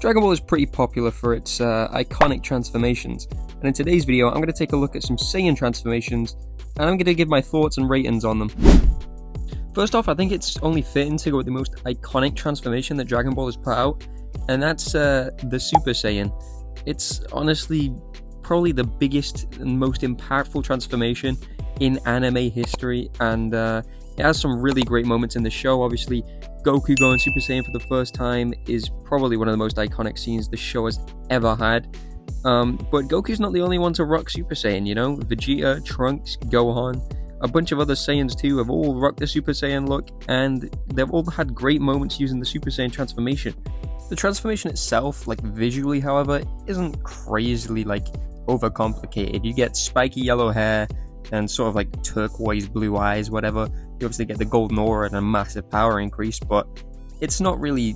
Dragon Ball is pretty popular for its iconic transformations, and in today's video I'm going to take a look at some Saiyan transformations, and I'm going to give my thoughts and ratings on them. First off, I think it's only fitting to go with the most iconic transformation that Dragon Ball has put out, and that's the Super Saiyan. It's honestly probably the biggest and most impactful transformation in anime history, and it has some really great moments in the show. Obviously, Goku going Super Saiyan for the first time is probably one of the most iconic scenes the show has ever had. But Goku's not the only one to rock Super Saiyan, you know? Vegeta, Trunks, Gohan, a bunch of other Saiyans too have all rocked the Super Saiyan look, and they've all had great moments using the Super Saiyan transformation. The transformation itself, like visually, however, isn't crazily overcomplicated. You get spiky yellow hair and sort of like turquoise blue eyes, whatever. You obviously get the golden aura and a massive power increase, but it's not really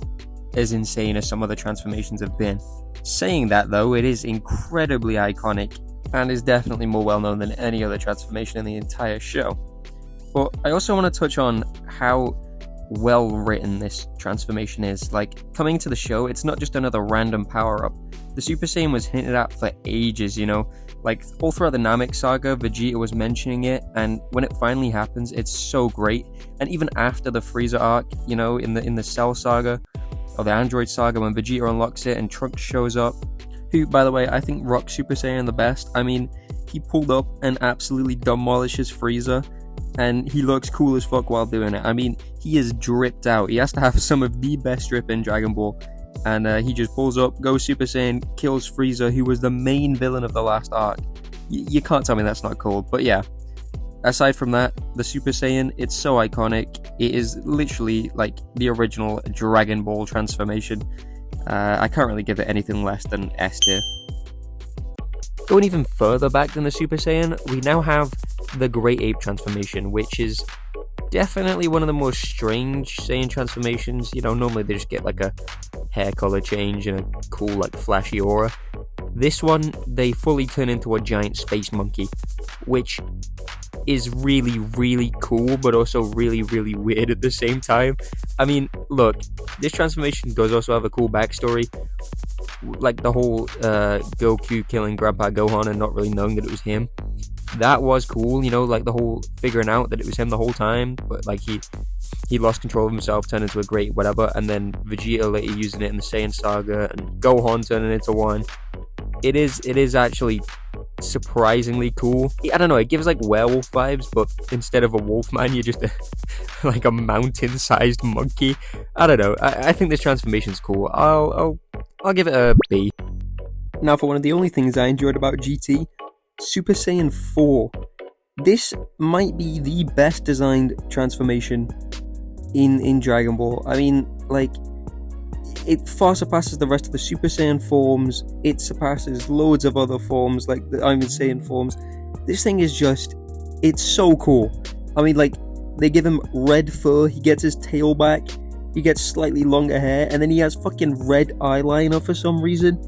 as insane as some other transformations have been. Saying that though, it is incredibly iconic and is definitely more well known than any other transformation in the entire show. But I also want to touch on how well written this transformation is. Like, coming to the show, it's not just another random power-up. The Super Saiyan was hinted at for ages, you know? Like, all throughout the Namek saga, Vegeta was mentioning it, and when it finally happens, it's so great. And even after the Frieza arc, you know, in the Cell saga, or the Android saga, when Vegeta unlocks it and Trunks shows up, who, by the way, I think rocks Super Saiyan the best. I mean, he pulled up and absolutely demolishes Frieza, and he looks cool as fuck while doing it. I mean, he is dripped out. He has to have some of the best drip in Dragon Ball. And he just pulls up, goes Super Saiyan, kills Frieza, who was the main villain of the last arc. You can't tell me that's not cool. But yeah, aside from that, the Super Saiyan, it's so iconic. It is literally like the original Dragon Ball transformation. I can't really give it anything less than S tier. Going even further back than the Super Saiyan, we now have the Great Ape transformation, which is definitely one of the most strange Saiyan transformations. You know, normally they just get like a hair color change and a cool, like, flashy aura. This one, they fully turn into a giant space monkey, which is really, really cool, but also really, really weird at the same time. I mean, look, this transformation does also have a cool backstory. Like the whole Goku killing Grandpa Gohan and not really knowing that it was him. That was cool, you know, like the whole figuring out that it was him the whole time, but like he lost control of himself, turned into a great whatever, and then Vegeta later using it in the Saiyan saga, and Gohan turning into one. It is actually surprisingly cool. I don't know, it gives like werewolf vibes, but instead of a wolf man, you're just like a mountain-sized monkey. I don't know. I think this transformation's cool. I'll give it a B. Now, for one of the only things I enjoyed about GT, Super Saiyan 4. This might be the best designed transformation in Dragon Ball. I mean, like, it far surpasses the rest of the Super Saiyan forms. It surpasses loads of other forms, like the Saiyan forms. This thing is just, it's so cool. I mean, like, they give him red fur, he gets his tail back, he gets slightly longer hair, and then he has fucking red eyeliner for some reason.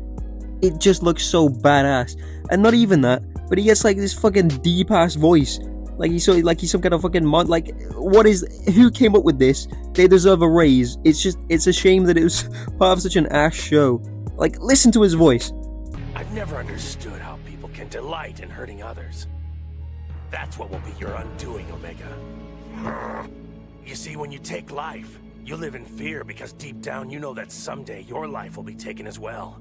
It just looks so badass. And not even that, but he gets like this fucking deep-ass voice. Like he's some kind of fucking mod. Like, who came up with this? They deserve a raise. It's a shame that it was part of such an ass show. Like, listen to his voice. I've never understood how people can delight in hurting others. That's what will be your undoing, Omega. You see, when you take life, you live in fear because deep down you know that someday your life will be taken as well.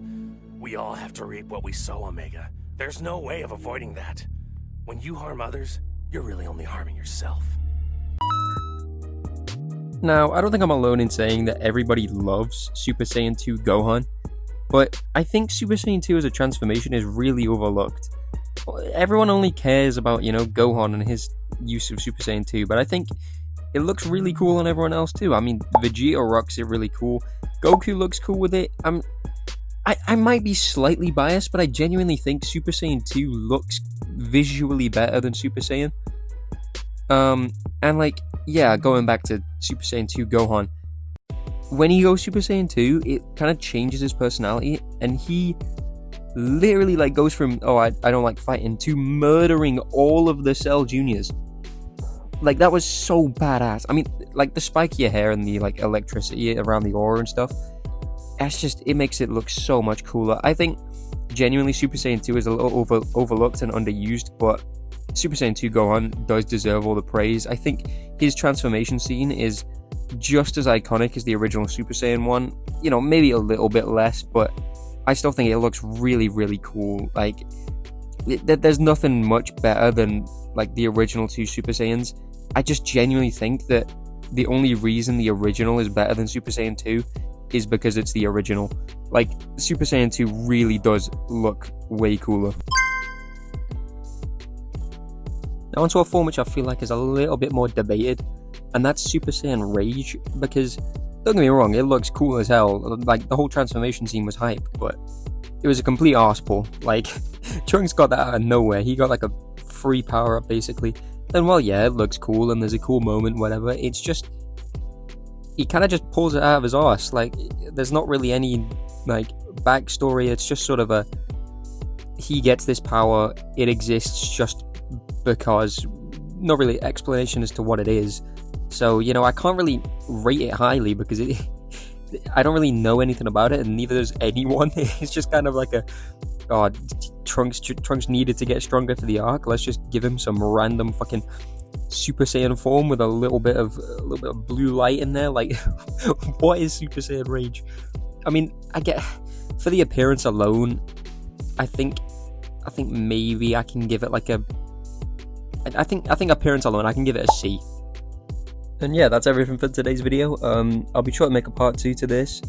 We all have to reap what we sow, Omega. There's no way of avoiding that. When you harm others, you're really only harming yourself. Now, I don't think I'm alone in saying that everybody loves Super Saiyan 2 Gohan, but I think Super Saiyan 2 as a transformation is really overlooked. Everyone only cares about, you know, Gohan and his use of Super Saiyan 2, but I think it looks really cool on everyone else too. I mean, Vegeta rocks it really cool. Goku looks cool with it. I might be slightly biased, but I genuinely think Super Saiyan 2 looks visually better than Super Saiyan. And like, yeah, going back to Super Saiyan 2 Gohan, when he goes Super Saiyan 2, it kind of changes his personality, and he literally like goes from, oh, I don't like fighting, to murdering all of the Cell Juniors. Like, that was so badass. I mean, like, the spikier hair and the like electricity around the aura and stuff, it makes it look so much cooler. I think genuinely Super Saiyan 2 is a little overlooked and underused, but Super Saiyan 2 Gohan does deserve all the praise. I think his transformation scene is just as iconic as the original Super Saiyan 1. You know, maybe a little bit less, but I still think it looks really, really cool. Like, there's nothing much better than, like, the original two Super Saiyans. I just genuinely think that the only reason the original is better than Super Saiyan 2 is because it's the original. Like, Super Saiyan 2 really does look way cooler. Now onto a form which I feel like is a little bit more debated, and that's Super Saiyan Rage, because, don't get me wrong, it looks cool as hell. Like, the whole transformation scene was hype, but it was a complete arsehole. Like, Trunks got that out of nowhere. He got like a free power-up, basically. And well, yeah, it looks cool, and there's a cool moment, whatever. It's just, he kind of just pulls it out of his arse. Like, there's not really any, like, backstory. It's just sort of a, he gets this power, it exists just because, not really explanation as to what it is. So, you know, I can't really rate it highly because I don't really know anything about it, and neither does anyone. It's just kind of like a, oh, Trunks needed to get stronger for the arc. Let's just give him some random fucking Super Saiyan form with a little bit of blue light in there. Like, what is Super Saiyan Rage? I mean, I get, for the appearance alone, I think maybe I can give it like a, I think appearance alone, I can give it a C. And yeah, that's everything for today's video. I'll be sure to make a part 2 to this.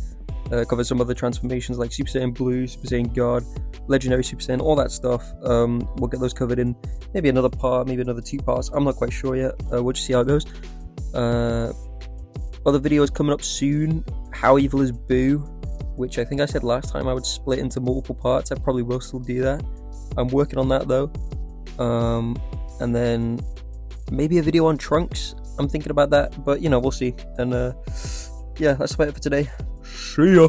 Cover some other transformations like Super Saiyan Blue, Super Saiyan God, Legendary Super Saiyan, all that stuff. We'll get those covered in maybe another part, maybe another 2 parts. I'm not quite sure yet. We'll just see how it goes. Other videos coming up soon. How Evil is Boo, which I think I said last time I would split into multiple parts. I probably will still do that. I'm working on that though. And then maybe a video on Trunks. I'm thinking about that, but you know, we'll see. And yeah, that's about it for today. See ya!